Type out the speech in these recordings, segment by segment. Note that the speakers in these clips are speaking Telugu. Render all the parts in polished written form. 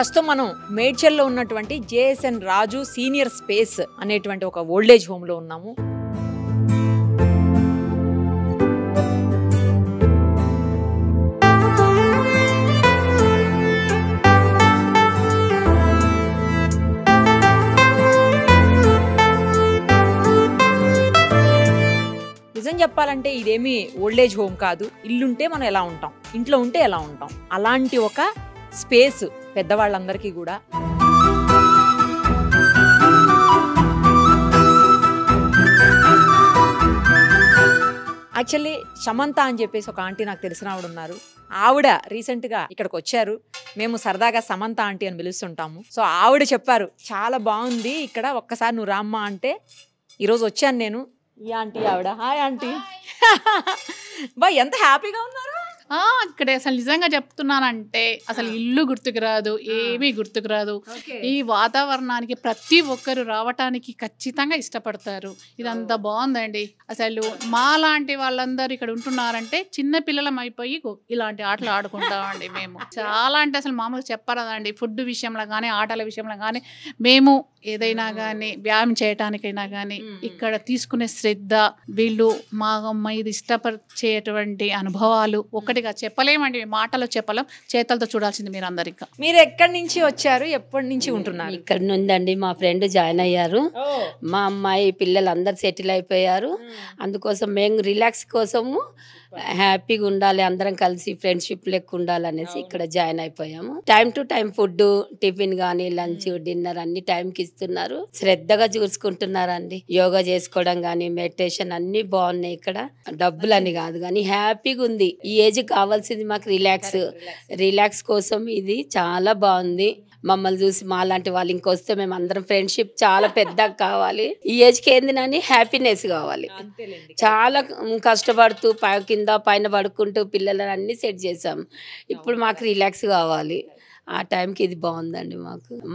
ప్రస్తుతం మనం మేడ్చల్లో ఉన్నటువంటి జేఎస్ఎన్ రాజు సీనియర్ స్పేస్ అనేటువంటి ఒక ఓల్డేజ్ హోమ్ లో ఉన్నాము. నిజం చెప్పాలంటే ఇదేమీ ఓల్డేజ్ హోమ్ కాదు. ఇల్లుంటే మనం ఎలా ఉంటాం, ఇంట్లో ఉంటే ఎలా ఉంటాం, అలాంటి ఒక స్పేస్ పెద్దవాళ్ళందరికీ కూడా. యాక్చువల్లీ సమంత అని చెప్పేసి ఒక ఆంటీ నాకు తెలిసిన ఆవిడ ఉన్నారు. ఆవిడ రీసెంట్గా ఇక్కడికి వచ్చారు. మేము సరదాగా సమంత ఆంటీ అని పిలుస్తుంటాము. సో ఆవిడ చెప్పారు చాలా బాగుంది ఇక్కడ, ఒక్కసారి నువ్వు రామ్మా అంటే ఈరోజు వచ్చాను నేను. ఈ ఆంటీ ఆవిడ. Hi aunty. బా ఎంత హ్యాపీగా ఉన్నారు ఇక్కడ. అసలు నిజంగా చెప్తున్నానంటే అసలు ఇల్లు గుర్తుకు రాదు, ఏమీ గుర్తుకు రాదు. ఈ వాతావరణానికి ప్రతి ఒక్కరు రావటానికి ఖచ్చితంగా ఇష్టపడతారు. ఇదంతా బాగుందండి. అసలు మా లాంటి వాళ్ళందరూ ఇక్కడ ఉంటున్నారంటే చిన్న పిల్లలం అయిపోయి ఇలాంటి ఆటలు ఆడుకుంటామండి మేము. చాలా అంటే అసలు మామూలుగా చెప్పరాదండి. ఫుడ్ విషయంలో కానీ ఆటల విషయంలో కానీ మేము ఏదైనా కానీ వ్యాయామం చేయటానికైనా కానీ ఇక్కడ తీసుకునే శ్రద్ధ, వీళ్ళు మా ఇది ఇష్టపరిచేటువంటి అనుభవాలు ఒకటిగా చెప్పలేమండి, మాటలో చెప్పలేం, చేతలతో చూడాల్సింది మీరు అందరు. ఇంకా మీరు ఎక్కడి నుంచి వచ్చారు, ఎప్పటి నుంచి ఉంటున్నారు? ఇక్కడ నుండి మా ఫ్రెండ్ జాయిన్ అయ్యారు. మా అమ్మాయి పిల్లలు అందరు సెటిల్ అయిపోయారు. అందుకోసం మేము రిలాక్స్ కోసము హ్యాపీగా ఉండాలి, అందరం కలిసి ఫ్రెండ్షిప్ లెక్క ఉండాలనేసి ఇక్కడ జాయిన్ అయిపోయాము. Time to time food, tiffin గానీ లంచ్, డిన్నర్ అన్ని టైంకి ఇస్తున్నారు. శ్రద్ధగా చూసుకుంటున్నారండి. యోగా చేసుకోవడం గానీ మెడిటేషన్ అన్ని బాగున్నాయి ఇక్కడ. డబ్బులు అని కాదు కానీ హ్యాపీగా ఉంది. ఈ ఏజ్ కావాల్సింది మాకు రిలాక్స్ కోసం ఇది చాలా బాగుంది. మమ్మల్ని చూసి మా లాంటి వాళ్ళు ఇంకొస్తే మేము అందరం ఫ్రెండ్షిప్ చాలా పెద్దగా కావాలి. ఈ ఏజ్కి ఏంది నాని హ్యాపీనెస్ కావాలి. చాలా కష్టపడుతూ కింద పైన పడుకుంటూ పిల్లలని అన్ని సెట్ చేసాం. ఇప్పుడు మాకు రిలాక్స్ కావాలి. ఆ టైంకి ఇది బాగుందండి.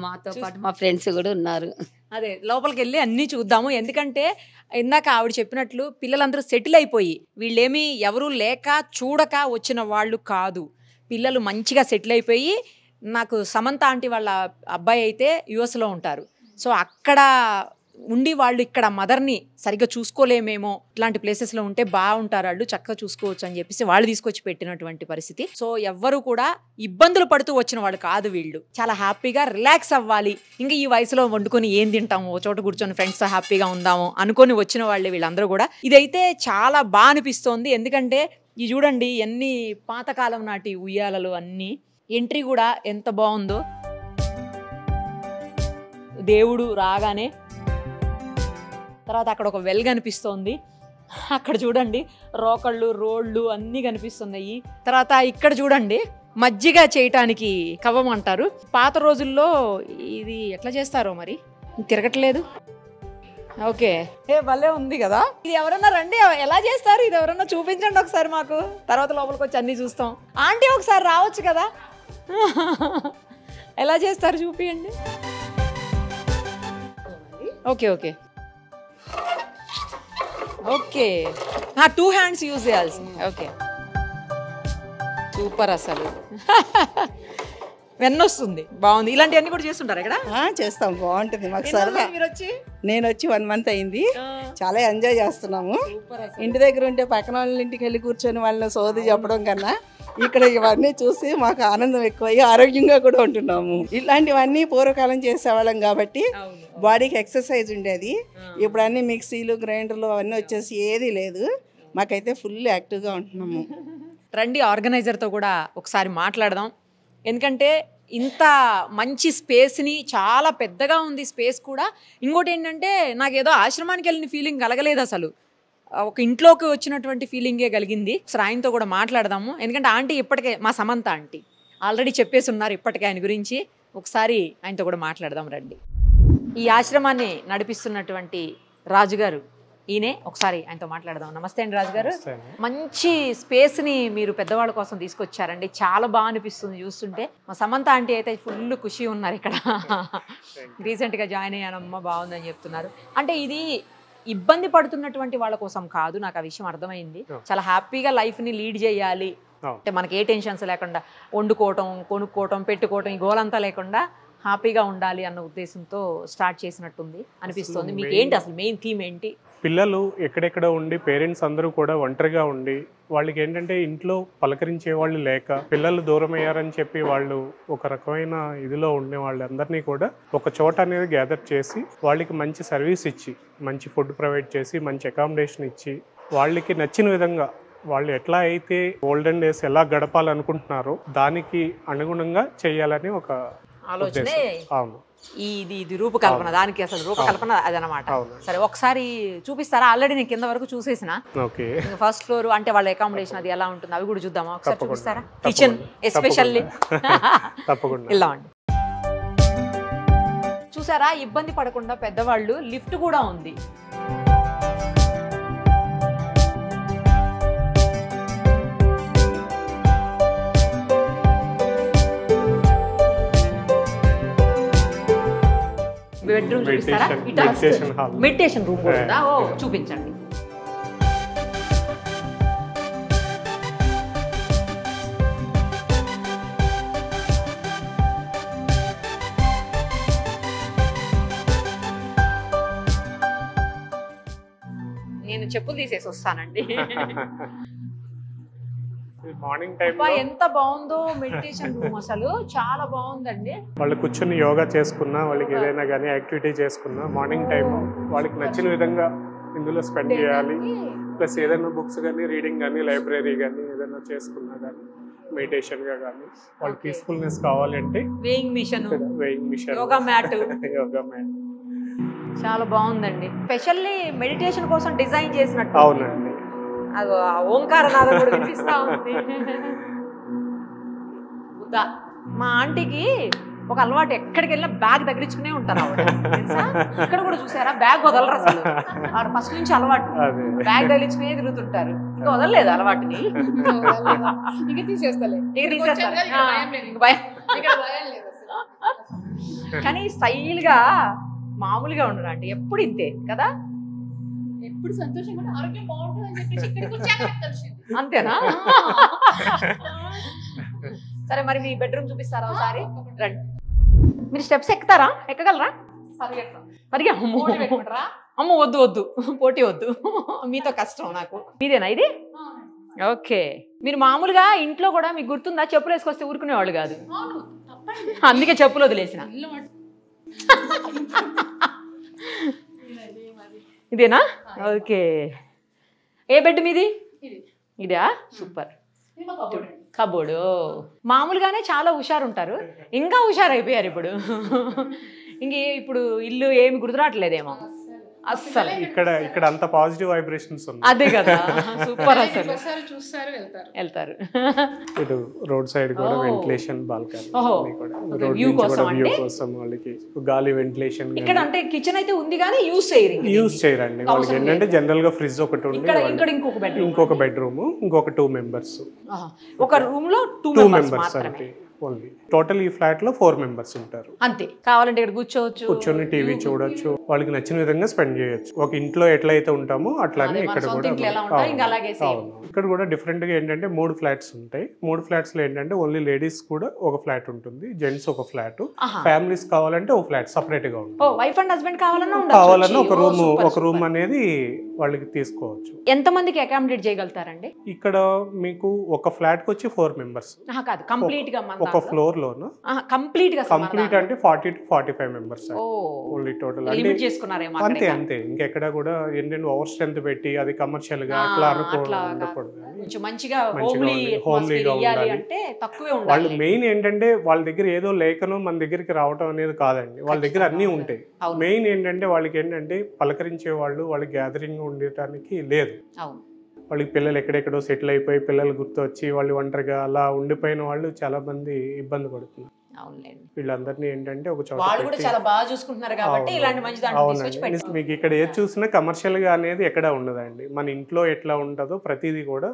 మాతో పాటు మా ఫ్రెండ్స్ కూడా ఉన్నారు. అదే లోపలికి వెళ్ళి అన్నీ చూద్దాము. ఎందుకంటే ఇందాక ఆవిడ చెప్పినట్లు పిల్లలందరూ సెటిల్ అయిపోయి, వీళ్ళేమీ ఎవరూ లేక చూడక వచ్చిన వాళ్ళు కాదు. పిల్లలు మంచిగా సెటిల్ అయిపోయి, నాకు సమంత ఆంటీ వాళ్ళ అబ్బాయి అయితే యుఎస్లో ఉంటారు. సో అక్కడ ఉండి వాళ్ళు ఇక్కడ మదర్ని సరిగ్గా చూసుకోలేమేమో, ఇట్లాంటి ప్లేసెస్లో ఉంటే బాగుంటారు, వాళ్ళు చక్కగా చూసుకోవచ్చు అని చెప్పేసి వాళ్ళు తీసుకొచ్చి పెట్టినటువంటి పరిస్థితి. సో ఎవ్వరు కూడా ఇబ్బందులు పడుతూ వచ్చిన వాళ్ళు కాదు వీళ్ళు. చాలా హ్యాపీగా రిలాక్స్ అవ్వాలి. ఇంకా ఈ వయసులో వండుకొని ఏం తింటాము, ఓ చోట కూర్చొని ఫ్రెండ్స్తో హ్యాపీగా ఉందాము అనుకొని వచ్చిన వాళ్ళే వీళ్ళందరూ కూడా. ఇదైతే చాలా బాగా అనిపిస్తోంది. ఎందుకంటే ఇది చూడండి, ఎన్ని పాతకాలం నాటి ఉయ్యాలలు అన్నీ. ఎంట్రీ కూడా ఎంత బాగుందో. దేవుడు రాగానే తర్వాత అక్కడ ఒక వెల్ కనిపిస్తోంది. అక్కడ చూడండి రోకళ్ళు, రోళ్ళు అన్నీ కనిపిస్తున్నాయి. తర్వాత ఇక్కడ చూడండి మజ్జిగ చేయటానికి కవ్వం అంటారు. పాత రోజుల్లో ఇది ఎట్లా చేస్తారో మరి తిరగట్లేదు. ఓకే, భలే ఉంది కదా. ఇది ఎవరన్నా రండి, ఎలా చేస్తారు ఇది ఎవరన్నా చూపించండి ఒకసారి మాకు. తర్వాత లోపలికి వచ్చి అన్నీ చూస్తాం. ఆంటీ ఒకసారి రావచ్చు కదా, ఎలా చేస్తారు చూపియండి. Okay okay okay, 2 hands use చేయాల్సింది. Okay super. అసలు వెన్నొస్తుంది, బాగుంది. ఇలాంటివన్నీ కూడా చేస్తుంటారు ఇక్కడ? చేస్తాం, బాగుంటుంది మాకు సరదా. నేను వచ్చి 1 మంత్ అయింది. చాలా ఎంజాయ్ చేస్తున్నాము. ఇంటి దగ్గర ఉంటే పక్కన వాళ్ళ ఇంటికి వెళ్ళి కూర్చొని వాళ్ళని సోది చెప్పడం కన్నా ఇక్కడ ఇవన్నీ చూసి మాకు ఆనందం ఎక్కువయ్యి ఆరోగ్యంగా కూడా ఉంటున్నాము. ఇలాంటివన్నీ పూర్వకాలం చేసేవాళ్ళం కాబట్టి బాడీకి ఎక్సర్సైజ్ ఉండేది. ఇప్పుడు అన్ని మిక్సీలు, గ్రైండర్లు అవన్నీ వచ్చేసి ఏది లేదు. మాకైతే ఫుల్ యాక్టివ్గా ఉంటున్నాము. రండి, ఆర్గనైజర్తో కూడా ఒకసారి మాట్లాడదాం. ఎందుకంటే ఇంత మంచి స్పేస్ని, చాలా పెద్దగా ఉంది స్పేస్ కూడా. ఇంకోటి ఏంటంటే నాకేదో ఆశ్రమానికి వెళ్ళిన ఫీలింగ్ కలగలేదు, అసలు ఒక ఇంట్లోకి వచ్చినటువంటి ఫీలింగే కలిగింది. ఒకసారి ఆయనతో కూడా మాట్లాడదాము. ఎందుకంటే ఆంటీ ఇప్పటికే, మా సమంత ఆంటీ ఆల్రెడీ చెప్పేసి ఉన్నారు ఇప్పటికే ఆయన గురించి. ఒకసారి ఆయనతో కూడా మాట్లాడదాం రండి. ఈ ఆశ్రమాన్ని నడిపిస్తున్నటువంటి రాజుగారు ఈయనే, ఒకసారి ఆయనతో మాట్లాడదాం. నమస్తే అండి రాజుగారు. మంచి స్పేస్ని మీరు పెద్దవాళ్ళ కోసం తీసుకొచ్చారండి, చాలా బాగా అనిపిస్తుంది చూస్తుంటే. మా సమంత ఆంటీ అయితే ఫుల్ ఖుషి ఉన్నారు ఇక్కడ. రీసెంట్గా జాయిన్ అయ్యానమ్మా, బాగుందని చెప్తున్నారు. అంటే ఇది ఇబ్బంది పడుతున్నటువంటి వాళ్ళ కోసం కాదు, నాకు ఆ విషయం అర్థమైంది. చాలా హ్యాపీగా లైఫ్ని లీడ్ చేయాలి, అంటే మనకి ఏ టెన్షన్స్ లేకుండా వండుకోవటం, కొనుక్కోవటం, పెట్టుకోవటం, ఈ గోలంతా లేకుండా హ్యాపీగా ఉండాలి అన్న ఉద్దేశంతో స్టార్ట్ చేసినట్టుంది అనిపిస్తుంది. మీకు ఏంటి అసలు మెయిన్ థీమ్ ఏంటి? పిల్లలు ఎక్కడెక్కడ ఉండి పేరెంట్స్ అందరూ కూడా ఒంటరిగా ఉండి వాళ్ళకి ఏంటంటే ఇంట్లో పలకరించే వాళ్ళు లేక పిల్లలు దూరం అయ్యారని చెప్పి వాళ్ళు ఒక రకమైన ఇదిలో ఉండే వాళ్ళందరినీ కూడా ఒక చోట అనేది గ్యాదర్ చేసి వాళ్ళకి మంచి సర్వీస్ ఇచ్చి మంచి ఫుడ్ ప్రొవైడ్ చేసి మంచి అకామిడేషన్ ఇచ్చి వాళ్ళకి నచ్చిన విధంగా వాళ్ళు ఎట్లా అయితే ఓల్డెన్ డేస్ ఎలా గడపాలనుకుంటున్నారో దానికి అనుగుణంగా చేయాలని ఒక ఆలోచనే. అవును, ఇది రూపకల్పన, దానికి అసలు రూపకల్పన అదనమాట. సరే ఒకసారి చూపిస్తారా? ఆల్రెడీ నేను కింద వరకు చూసేసిన. ఓకే, ఫస్ట్ ఫ్లోర్ అంటే వాళ్ళ అకామిడేషన్ అది ఎలా ఉంటుంది అవి కూడా చూద్దామా ఒకసారి? చూపిస్తారా? కిచెన్ ఎస్పెషల్లీ తప్పకుండా వెళ్ళండి. చూసారా, ఇబ్బంది పడకుండా పెద్దవాళ్ళు లిఫ్ట్ కూడా ఉంది. బెడ్రూమ్ చూపిస్తారా? మెడిటేషన్ రూమ్ కూడా ఉందా? ఓ చూపించండి. నేను చెప్పులు తీసేసి వస్తానండి. మార్నింగ్ టైం ఎంత బాగుందో మెడిటేషన్ రూమ్, అసలు చాలా బాగుందండి. వాళ్ళు కూర్చొని యోగా చేసుకున్నా, వాళ్ళకి ఏదైనా కానీ యాక్టివిటీ చేసుకున్నా మార్నింగ్ టైం వాళ్ళకి నచ్చిన విధంగా ఇందులో స్పెండ్ చేయాలి. ప్లస్ ఏదైనా బుక్స్ కానీ, రీడింగ్ కానీ, లైబ్రరీ కానీ ఏదైనా చేసుకున్నా కానీ, మెడిటేషన్గా కానీ వాళ్ళకి పీస్ఫుల్నెస్ కావాలి అంటే వేయింగ్ మిషన్, యోగా మ్యాట్ చాలా బాగుందండి. స్పెషల్లీ మెడిటేషన్ కోసం డిజైన్ చేసినట్టు. అవునండి, అది ఓంకార నాదం కూడా వినిపిస్తా ఉంది. మా ఆంటీకి ఒక అలవాటు, ఎక్కడికి వెళ్ళినా బ్యాగ్ తగిలించుకునే ఉంటారు ఆవిడ. ఇక్కడ కూడా చూసారా, బ్యాగ్ వదలరు అసలు. ఆవిడ ఫస్ట్ నుంచి అలవాటు, బ్యాగ్ తగిలించుకునే తిరుగుతుంటారు. ఇంకా వదలలేదు అలవాటుని. కానీ స్టైల్ గా మామూలుగా ఉండరు అంటే ఎప్పుడు ఇంతే కదా, ఎప్పుడు సంతోషంగా ఆరోగ్యం బాగుంటుంది అని చెప్పేసి ఇక్కడికి వచ్చాక తెలిసింది. అంతేనా? సరే మరి మీ బెడ్రూమ్ చూపిస్తారా ఒకసారి? రండి. మీరు స్టెప్స్ ఎక్కుతారా? ఎక్కగలరా? పరిగా అమ్మ వద్దు వద్దు, పోటీ వద్దు, మీతో కష్టం నాకు. మీదేనా ఇది? ఓకే. మీరు మామూలుగా ఇంట్లో కూడా మీకు గుర్తుందా, చెప్పులు వేసుకొస్తే ఊరుకునేవాళ్ళు కాదు, అందుకే చెప్పులు వదిలేసిన. ఇదేనా? ఓకే. ఏ బెడ్ మీది? ఇదా? సూపర్. కబోర్డు. మామూలుగానే చాలా హుషారు ఉంటారు, ఇంకా హుషారు అయిపోయారు ఇప్పుడు. ఇప్పుడు ఇల్లు ఏమి గుర్తురావట్లేదేమో అస్సలు. ఇక్కడ అంత పాజిటివ్ వైబ్రేషన్స్ ఉన్నాయి. అదే కదా, సూపర్. అసలు వెళ్తారు. ఇటు రోడ్ సైడ్ కూడా వెంటిలేషన్ బాల్కనీ, వ్యూ కోసం వాళ్ళకి గాలి వెంటిలేషన్. ఇక్కడ అంటే కిచెన్ అయితే ఉంది కానీ యూజ్ చేయరండి. వాళ్ళకి ఏంటంటే జనరల్ గా ఫ్రిడ్జ్ ఒకటి ఉంది, ఇంకొక బెడ్రూమ్, ఇంకొక 2 members. ఒక రూమ్ లో 2 members అంటే ఓన్లీ. టోటల్ ఈ ఫ్లాట్ లో 4 members ఉంటారు అంతే. కావాలంటే ఇక్కడ కూర్చొని టీవీ చూడొచ్చు, వాళ్ళకి నచ్చిన విధంగా స్పెండ్ చేయొచ్చు. ఒక ఇంట్లో ఎట్లయితే ఉంటామో అట్లానే ఇక్కడ కూడా. ఇక్కడ కూడా డిఫరెంట్ గా ఏంటంటే 3 ఫ్లాట్స్ ఉంటాయి. 3 ఫ్లాట్స్ లో ఏంటంటే ఓన్లీ లేడీస్ కూడా ఒక ఫ్లాట్ ఉంటుంది, జెంట్స్ ఒక ఫ్లాట్, ఫ్యామిలీస్ కావాలంటే ఒక ఫ్లాట్ సపరేట్ గా ఉంటుంది. వైఫ్ అండ్ హస్బెండ్ కావాలన్నా ఒక రూమ్ అనేది వాళ్ళకి తీసుకోవచ్చు. ఎంత మందికి అకామిడేట్ చేయగలుగుతారండి? ఇక్కడ మీకు ఒక ఫ్లాట్ కి వచ్చి 4 members. కాదు, కంప్లీట్ గా ఒక ఫ్లోర్ లోను కంప్లీట్ అంటే 40 to 45 members ఓన్లీ టోటల్. అంటే అంతే, ఇంకెక్కడ కూడా ఏంటంటే ఓవర్ స్ట్రెంత్ పెట్టి అది కమర్షియల్ గా అట్లా అనుకోవడం. వాళ్ళు మెయిన్ ఏంటంటే వాళ్ళ దగ్గర ఏదో లేఖను మన దగ్గరికి రావటం అనేది కాదండి, వాళ్ళ దగ్గర అన్ని ఉంటాయి. మెయిన్ ఏంటంటే వాళ్ళకి ఏంటంటే పలకరించే వాళ్ళు, వాళ్ళకి గ్యాదరింగ్ ఉండటానికి లేదు. వాళ్ళకి పిల్లలు ఎక్కడెక్కడో సెటిల్ అయిపోయి పిల్లలు గుర్తు వచ్చి వాళ్ళు ఒంటరిగా అలా ఉండిపోయిన వాళ్ళు చాలా మంది ఇబ్బంది పడుతున్నారు. వీళ్ళందరినీ ఏంటంటే ఒక చోట మీకు ఇక్కడ ఏది చూసినా కమర్షియల్ గా అనేది ఎక్కడ ఉండదండి. మన ఇంట్లో ఎట్లా ఉంటుందో ప్రతిదీ కూడా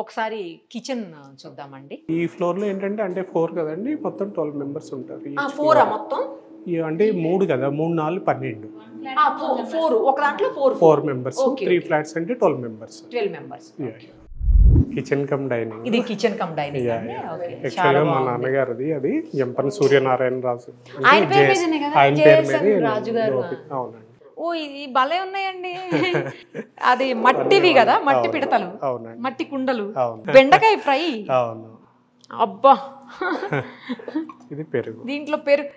ఒకసారి కిచెన్ చూద్దామండి. ఈ ఫ్లోర్ లో ఏంటంటే అంటే 4 కదండి, మొత్తం 12 members ఉంటారు. మొత్తం అంటే 3 కదా, 3 4 12. 4 ఒక దాంట్లో 4 members, 3 flats అంటే 12 members. Kitchen cum dining. ఇది కిచెన్ కమ్ డైనింగ్. యాక్చువల్గా మా నాన్నగారిది అది ఎంపన్ సూర్యనారాయణ రాజు. ఆయన పేరు మీదనే కదా, ఆయన పేరు జేఎస్ఎన్ మీద రాజు గారు. అవునండి. ఓ ఇది భలే ఉన్నాయండి. అది మట్టివి కదా, మట్టి పిడతలు, అవునండి, మట్టి కుండలు, అవును, బెండకాయ ఫ్రై. అవును. అబ్బా, ఇది పెరుగు. దీంట్లో పెరుగు,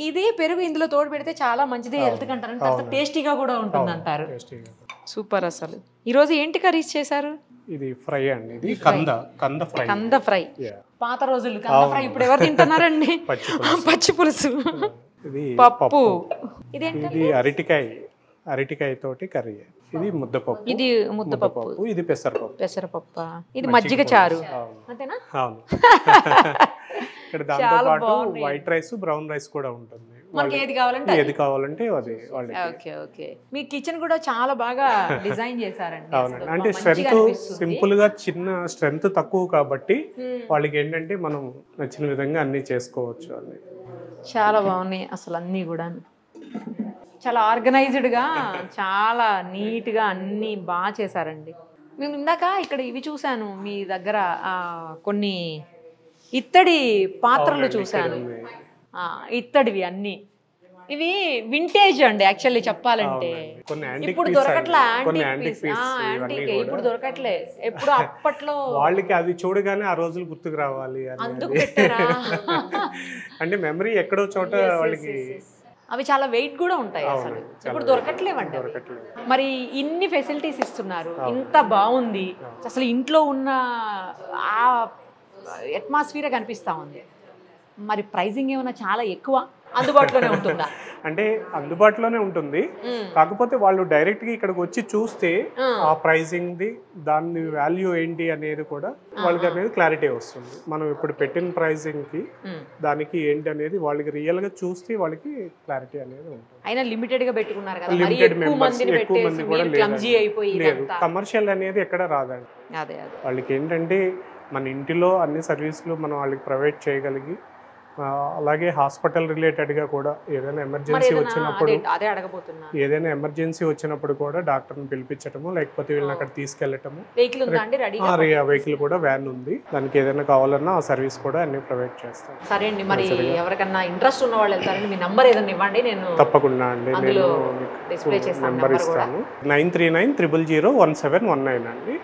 ఇది పెరుగు ఇందులో తోడు పెడితే చాలా మంచిది హెల్త్ కి అంటారు. తర్వాత టేస్టీగా కూడా ఉంటుంది అంటారు. సూపర్. అసలు ఈ రోజు ఏంటి కర్రీస్ చేశారు? ఇది ఫ్రై అండి. ఇది కంద ఫ్రై. కంద ఫ్రై. పాత రోజులు కంద ఫ్రై ఇప్పుడు ఎవరు తింటున్నారండి? పచ్చి పులుసు, ఇది పప్పు. ఇది అరటికాయ తోటి కర్రీ. ఇది ముద్దపప్పు. ఇది ముద్దపప్పు. ఇది పెసరపప్పు. ఇది మజ్జిగ చారు అంతేనా? అవును. ఇక్కడ దాంతో పాటు వైట్ రైస్, బ్రౌన్ రైస్ కూడా ఉంటుంది. మనకి ఏది కావాలంటే అది వాళ్ళకి. Okay okay. మీ కిచెన్ కూడా చాలా బాగా డిజైన్ చేశారండి. అవునండి. అంటే స్ట్రెంత్ సింపుల్ గా, చిన్న స్ట్రెంత్ తక్కువ కాబట్టి వాళ్ళకి ఏంటంటే మనం నచ్చిన విధంగా అన్ని చేసుకోవచ్చు అని. చాలా బాగున్నాయి అసలు అన్నీ కూడా. చాలా ఆర్గనైజ్డ్గా, చాలా నీట్గా అన్నీ బాగా చేశారండి. మేము ఇందాక ఇక్కడ ఇవి చూశాను మీ దగ్గర, కొన్ని ఇత్తడి పాత్రలు చూశాను. ఇత్తడివి అన్నీ. ఇవి వింటేజ్ అండి యాక్చువల్లీ చెప్పాలంటే. ఇప్పుడు దొరకట్లే యాంటీక్, ఇప్పుడు దొరకట్లే. ఎప్పుడు అప్పట్లో వాళ్ళకి అది చూడగానే ఆ రోజులు గుర్తుకు రావాలి అందుకు పెట్టారా? అంటే మెమరీ ఎక్కడో చోట వాళ్ళకి. అవి చాలా వెయిట్ కూడా ఉంటాయి అసలు, ఇప్పుడు దొరకట్లేవండి. మరి ఇన్ని ఫెసిలిటీస్ ఇస్తున్నారు, ఇంత బాగుంది అసలు, ఇంట్లో ఉన్న ఆ అట్మాస్ఫియర్ కనిపిస్తా ఉంది. మరి ప్రైజింగ్ ఏమైనా చాలా ఎక్కువ, అందుబాటులోనే ఉంటుందా? అంటే అందుబాటులోనే ఉంటుంది, కాకపోతే వాళ్ళు డైరెక్ట్ గా ఇక్కడికి వచ్చి చూస్తే ఆ ప్రైజింగ్ ది, దాని వాల్యూ ఏంటి అనేది కూడా వాళ్ళకి అనేది క్లారిటీ వస్తుంది. మనం ఇప్పుడు పెట్టిన ప్రైజింగ్ కి దానికి ఏంటి అనేది వాళ్ళకి రియల్ గా చూస్తే వాళ్ళకి క్లారిటీ అనేది ఉంటుంది. అయినా లిమిటెడ్ గా పెట్టుకున్నారు కదా, లిమిటెడ్ మెంబర్స్, ఎక్కువ మంది కూడా లేదు. కమర్షియల్ అనేది ఎక్కడ రాదండి. వాళ్ళకి ఏంటంటే మన ఇంటిలో అన్ని సర్వీసులు మనం వాళ్ళకి ప్రొవైడ్ చేయగలిగి, అలాగే హాస్పిటల్ రిలేటెడ్గా కూడా ఏదైనా ఎమర్జెన్సీ వచ్చినప్పుడు కూడా డాక్టర్ని పిలిపించటము, లేకపోతే వీళ్ళని అక్కడ తీసుకెళ్ళటము. వెహికల్ కూడా వ్యాన్ ఉంది, దానికి ఏదైనా కావాలన్నా ఆ సర్వీస్ కూడా అన్ని ప్రొవైడ్ చేస్తాం. సరే అండి, మరి ఎవరికన్నా ఇంట్రెస్ట్ ఉన్న వాళ్ళు వెళ్తారండి, మీ నంబర్ ఏదైనా ఇవ్వండి. నేను తప్పకుండా అండి, నేను నెంబర్ ఇస్తాను. 9390001719 అండి.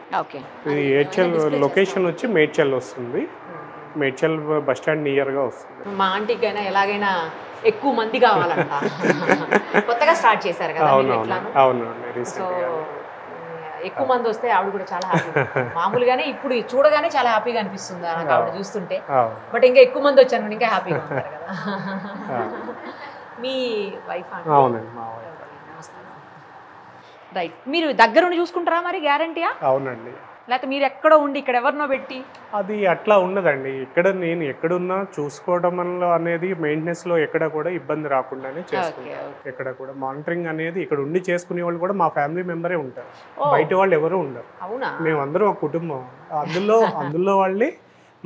ఇది ఏడ్చల్ లొకేషన్ వచ్చి మేడ్చల్ వస్తుంది. మేడ్చల్ బస్ స్టాండ్ నియర్ గా వస్తుంది. మా ఆంటీకి అయినా ఎలాగైనా ఎక్కువ మంది కావాలంట, కొత్తగా స్టార్ట్ చేశారు కదా. ఎక్కువ మంది వస్తే ఆవిడ కూడా చాలా హ్యాపీ. మామూలుగానే ఇప్పుడు చూడగానే చాలా హ్యాపీగా అనిపిస్తుంది నాకు ఆవిడ చూస్తుంటే, బట్ ఇంకా ఎక్కువ మంది వచ్చాను ఇంకా హ్యాపీగా ఉంటారు కదా. మీ వైఫ్? అవునండి, మా వైఫ్. రైట్. మీరు దగ్గరుండి చూసుకుంటారా మరి, గ్యారంటీయా? అవునండి. లేకపోతే మీరు ఎక్కడో ఉండి ఇక్కడ ఎవరినో పెట్టి? అది అట్లా ఉండదండి. ఇక్కడ నేను ఎక్కడున్నా చూసుకోవడం అనేది మెయింటెనెన్స్లో ఎక్కడ కూడా ఇబ్బంది రాకుండానే చేసుకుంటాం. ఎక్కడ కూడా మానిటరింగ్ అనేది ఇక్కడ ఉండి చేసుకునే వాళ్ళు కూడా మా ఫ్యామిలీ మెంబరే ఉంటారు, బయట వాళ్ళు ఎవరు ఉండరు. మేమందరం ఒక కుటుంబం, అందులో వాళ్ళే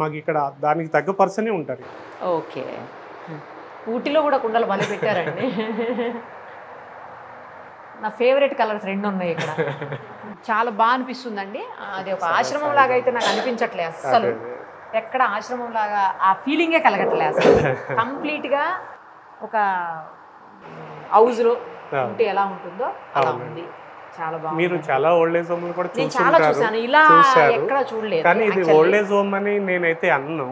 మాకు ఇక్కడ దానికి తగ్గ పర్సనే ఉంటారు. ఓకే. ఊటీలో కూడా కుండలు భలే పెట్టారండి. నా ఫేవరెట్ కలర్స్ 2 ఉన్నాయి ఇక్కడ, చాలా బాగా అనిపిస్తుందండి. అది ఒక ఆశ్రమం లాగా అయితే నాకు అనిపించట్లే అస్సలు, ఎక్కడ ఆశ్రమం లాగా ఆ ఫీలింగే కలగట్లే అసలు. కంప్లీట్గా ఒక హౌస్లో ఉంటే ఎలా ఉంటుందో అలా ఉంది. చాలా బాగుంది. మీరు చాలా ఓల్డ్ ఏజ్ హోమ్లు కూడా చూసాను, ఇలా ఎక్కడ చూడలేదు. కానీ ఇది ఓల్డ్ ఏజ్ హోమ్ అని నేనైతే అన్ను.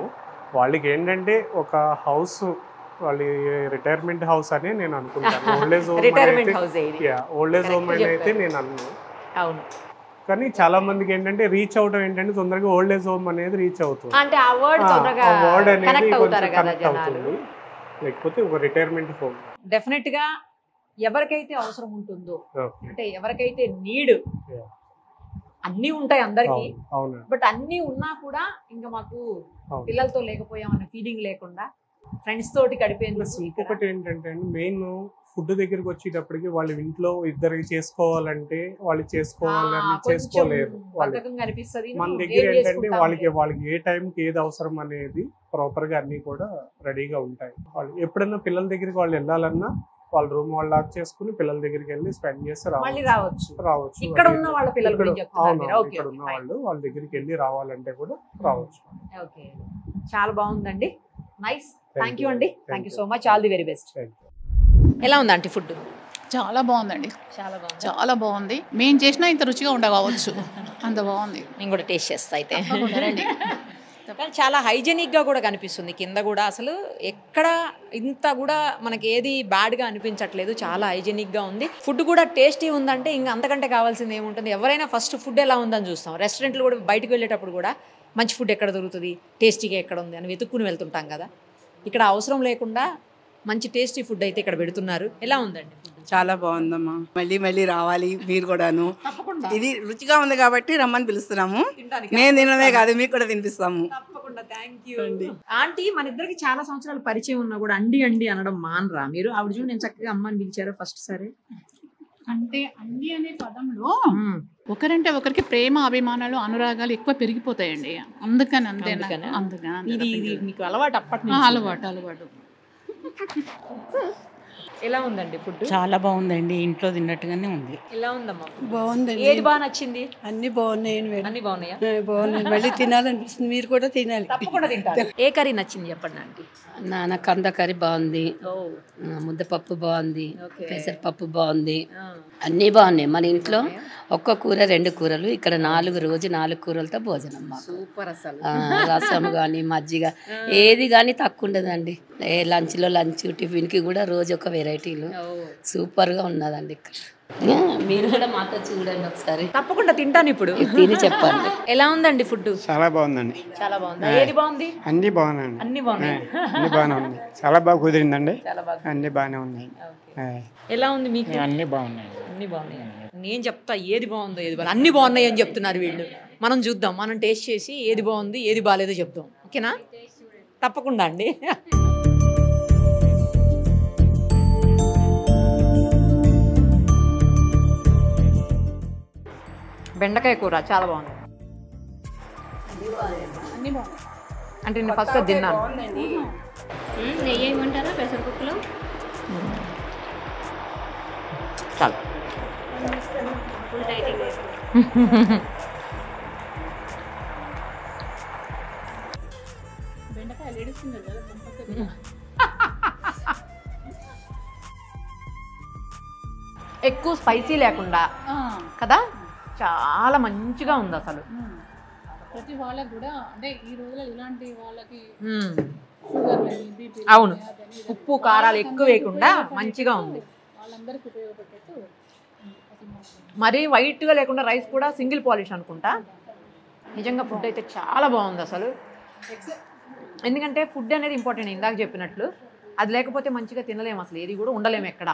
వాళ్ళకి ఏంటంటే ఒక హౌస్, వాళ్ళ రిటైర్మెంట్ హౌస్ అని నేను అనుకుంటాను. ఓల్డ్ ఏజ్ హోమ్ అని అయితే నేను అన్ను. అవును. కానీ చాలా మందికి ఏంటంటే రీచ్ అవడం ఏంటంటే తొందరగా ఓల్డ్ ఏజ్ హోమ్ అనేది రీచ్ అవుతుంది, అంటే ఆ వర్డ్ అనేది కనెక్ట్ అవుతుంది. లేకపోతే ఒక రిటైర్మెంట్ హోమ్ డెఫినెట్ గా ఎవరికైతే అవసరం ఉంటుందో, అంటే ఎవరికైతే నీడ్, అన్నీ ఉంటాయి అందరికి, బట్ అన్నీ ఉన్నా కూడా ఇంకా మాకు పిల్లలతో లేకపోయామన్న ఫీలింగ్ లేకుండా ఫ్రెండ్స్ తోటి గడిపేందుకు. ఇంకొకటి ఏంటంటే మెయిన్ ఫుడ్ దగ్గరికి వచ్చేటప్పటికి వాళ్ళు ఇంట్లో ఇద్దరికి చేసుకోవాలంటే వాళ్ళు చేసుకోలేరు. మన దగ్గర ఏంటంటే వాళ్ళకి ఏ టైంకి ఏది అవసరం అనేది ప్రాపర్ గా అన్ని కూడా రెడీగా ఉంటాయి. వాళ్ళు ఎప్పుడన్నా పిల్లల దగ్గరికి వాళ్ళు వెళ్ళాలన్నా వాళ్ళ రూమ్ వాళ్ళు లాక్ చేసుకుని పిల్లల దగ్గరికి వెళ్ళి స్పెండ్ చేసి మళ్ళీ రావచ్చు. రావచ్చు. ఇక్కడ ఉన్న వాళ్ళ పిల్లల గురించి చెప్తున్నారు మీరు. ఓకే, ఇక్కడ ఉన్న వాళ్ళు వాళ్ళ దగ్గరికి వెళ్ళి రావాలంటే కూడా రావచ్చు. ఓకే, చాలా బాగుందండి. నైస్. థ్యాంక్ యూ అండి. Thank you so much. All the very best. ఎలా ఉంది ఆంటీ ఫుడ్? చాలా బాగుందండి, చాలా బాగుంది. చాలా బాగుంది. మేము చేసినా ఇంత రుచిగా ఉండకపోవచ్చు, అంత బాగుంది. నేను కూడా టేస్ట్ చేస్తా అయితే. కానీ చాలా హైజెనిక్గా కూడా కనిపిస్తుంది కింద కూడా. అసలు ఎక్కడ ఇంత కూడా మనకి ఏది బ్యాడ్గా అనిపించట్లేదు. చాలా హైజెనిక్గా ఉంది. ఫుడ్ కూడా టేస్టీ ఉందంటే ఇంకా అంతకంటే కావాల్సింది ఏముంటుంది? ఎవరైనా ఫస్ట్ ఫుడ్ ఎలా ఉందని చూస్తాం. రెస్టారెంట్లు కూడా బయటకు వెళ్ళేటప్పుడు కూడా మంచి ఫుడ్ ఎక్కడ దొరుకుతుంది, టేస్టీగా ఎక్కడ ఉంది అని వెతుక్కుని వెళ్తుంటాం కదా. ఇక్కడ అవసరం లేకుండా మంచి టేస్టీ ఫుడ్ అయితే ఇక్కడ పెడుతున్నారు. ఎలా ఉందండి? చాలా బాగుందమ్మా. మళ్ళీ మళ్ళీ రావాలి మీరు కూడాను. ఇది రుచిగా ఉంది కాబట్టి రమ్మని పిలుస్తున్నాము. మేము తినడమే కాదు, మీకు కూడా తినిపిస్తాము. తప్పకుండా. Thank you aunty. మన ఇద్దరికి చాలా సంవత్సరాలు పరిచయం ఉన్నా కూడా అండి అండి అనడం మానరా మీరు? ఆవిడ చూడు నేను చక్కగా అమ్మని పిలిచారు ఫస్ట్ సారి. అంటే అండి అనే పదంలో ఒకరంటే ఒకరికి ప్రేమ, అభిమానాలు, అనురాగాలు ఎక్కువ పెరిగిపోతాయండి. అందుకని అందుకని ఇది మీకు అలవాటు అప్పటి నుంచి? అలవాటు. ఎలా ఉందండి ఫుడ్? చాలా బాగుందండి, ఇంట్లో తిన్నట్టుగానే ఉంది. ఎలా ఉందమ్మా? బాగుందండి. ఏది బాగా నచ్చింది? అన్ని బాగున్నాయండి మేడం. అన్ని బాగున్నాయా? బాగున్నాయి. మళ్ళీ తినాలనిపిస్తుంది, మీరు కూడా తినాలి. తప్పకుండా తింటారు. ఏ కర్రీ నచ్చింది చెప్పండి ఆంటీ? నాన్న కంద కర్రీ బాగుంది, ముద్దపప్పు బాగుంది, పెసరపప్పు బాగుంది, అన్నీ బాగున్నాయి. మన ఇంట్లో ఒక్క కూర 2 కూరలు, ఇక్కడ 4 కూరలతో భోజనం. సూపర్. అసలు రసం కానీ మజ్జిగ ఏది కానీ తక్కువ ఉండదండి. లంచ్లో లంచ్, టిఫిన్కి కూడా రోజు ఒక వెరైటీలు. సూపర్గా ఉన్నదండి ఇక్కడ. మీరు కూడా మాతో చూడండి ఒకసారి. తప్పకుండా తింటాను ఇప్పుడు. తిని చెప్పండి. ఎలా ఉందండి ఫుడ్? చాలా బాగుందండి. చాలా బాగుంది. ఏది బాగుంది? అన్ని బాగున్నాయండి. అన్ని బాగున్నాయి. అన్ని బాగానే ఉంది. చాలా బాగా కుదిరిందండి. చాలా బాగా. అన్ని బాగానే ఉన్నాయి. ఎలా ఉంది మీకు? అన్ని బాగున్నాయి. అన్ని బాగున్నాయి. నేను చెప్తా ఏది బాగుందో ఏది బాగా. అన్ని బాగున్నాయి అని చెప్తున్నారు వీళ్ళు. మనం చూద్దాం, మనం టేస్ట్ చేసి ఏది బాగుంది ఏది బాగాలేదో చెప్తాం. ఓకేనా? తప్పకుండా అండి. బెండకాయ కూర చాలా బాగుంది. అంటే నేను ఫస్ట్ తిన్నాను. నెయ్యి ఏమంటారా పెసరపప్పులో? చాలా ఎక్కువ స్పైసీ లేకుండా కదా, చాలా మంచిగా ఉంది అసలు. ప్రతి వాళ్ళకి కూడా అంటే ఈ రోజుల్లో ఇలాంటి వాళ్ళకి అవును, ఉప్పు కారాలు ఎక్కువ వేయకుండా మంచిగా ఉంది. వాళ్ళందరికీ ఉపయోగపడేట్టు. మరీ వైట్గా లేకుండా రైస్ కూడా సింగిల్ పాలిష్ అనుకుంటా. నిజంగా ఫుడ్ అయితే చాలా బాగుంది అసలు. ఎందుకంటే ఫుడ్ అనేది ఇంపార్టెంట్, ఇందాక చెప్పినట్లు. అది లేకపోతే మంచిగా తినలేము అసలు, ఏది కూడా ఉండలేము ఎక్కడ.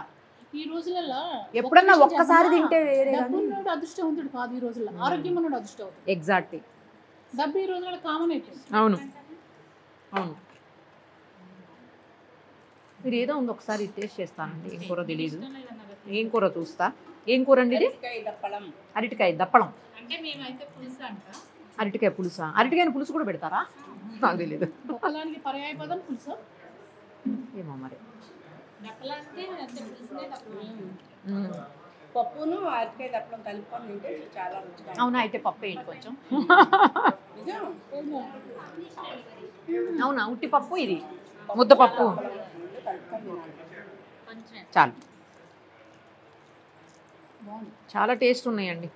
ఈ రోజులలో ఎప్పుడన్నా ఒక్కసారి తింటే డబ్బున్నోడు అదృష్టవంతుడు కాదు, ఈ రోజుల్లో ఆరోగ్యం ఉన్నోడు అదృష్టవంతుడు. ఎగ్జాక్ట్లీ. డబ్బు ఈ రోజుల్లో కామన్ అయిపోయింది. అవును అవును. మీరు ఏదో ఉంది ఒకసారి టేస్ట్ చేస్తానండి. ఏం కూర తెలియదు, ఏం కూర చూస్తా. ఏం కూర అండి ఇది? అరటికాయ దప్పడం. అంటే మేమైతే పులుసు అంట. అరటికాయ పులుసా? అరటికాయ పులుసు కూడా పెడతారా? నాకు తెలియదు. దప్పలానికి పర్యాయ పదం పులుసు ఏమో మరి. పప్పును అరటికాయ దప్పడం కలుపుకొని తింటే చాలా రుచిగా. అవునా? అయితే పప్పు వేయండి కొంచెం. అవునా? ఉట్టి పప్పు, ఇది ముద్దపప్పు. చాలు, చాలా టేస్ట్ ఉన్నాయండి.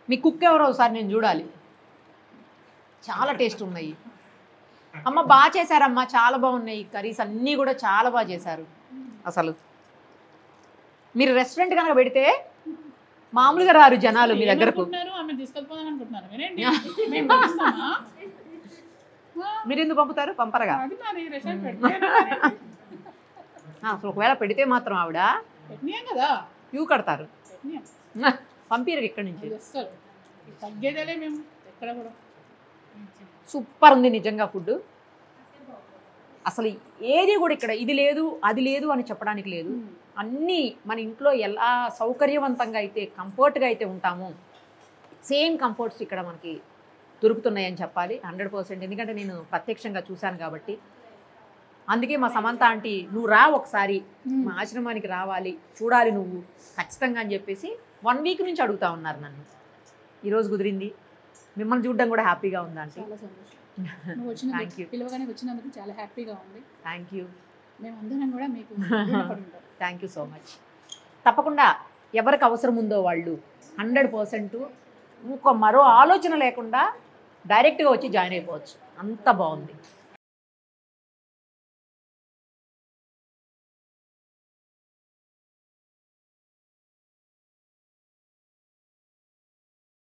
మీ కుక్ ఎవరో ఒకసారి నేను చూడాలి. చాలా టేస్ట్ ఉన్నాయి. అమ్మ బాగా చేశారమ్మా, చాలా బాగున్నాయి కర్రీస్ అన్నీ కూడా చాలా బాగా చేశారు అసలు. మీరు రెస్టారెంట్ కనుక పెడితే మామూలుగా రారు జనాలు మీ దగ్గరకు. మీరు ఎందుకు పంపుతారు? పంపరగా. అసలు ఒకవేళ పెడితే మాత్రం ఆవిడ క్యూ కడతారు, పంపిరు ఇక్కడి నుంచి. సూపర్ ఉంది నిజంగా ఫుడ్. అసలు ఏది కూడా ఇక్కడ ఇది లేదు అది లేదు అని చెప్పడానికి లేదు. అన్నీ మన ఇంట్లో ఎలా సౌకర్యవంతంగా అయితే కంఫర్ట్గా అయితే ఉంటామో సేమ్ కంఫర్ట్స్ ఇక్కడ మనకి దొరుకుతున్నాయని చెప్పాలి 100%. ఎందుకంటే నేను ప్రత్యక్షంగా చూశాను కాబట్టి. అందుకే మా సమంత ఆంటీ నువ్వు రా ఒకసారి మా ఆశ్రమానికి రావాలి, చూడాలి నువ్వు ఖచ్చితంగా అని చెప్పేసి 1 వీక్ నుంచి అడుగుతా ఉన్నారు నన్ను. ఈరోజు కుదిరింది. మిమ్మల్ని చూడడం కూడా హ్యాపీగా ఉంది ఆంటీ. చాలా సంతోషం. నువ్వు వచ్చినందుకు, పిలవగానే వచ్చినందుకు చాలా హ్యాపీగా ఉంది. Thank you. మేమందరం కూడా మీకు థ్యాంక్ యూ సో మచ్. తప్పకుండా ఎవరికి అవసరం ఉందో వాళ్ళు 100% మరో ఆలోచన లేకుండా డైరెక్ట్గా వచ్చి జాయిన్ అయిపోవచ్చు. అంత బాగుంది.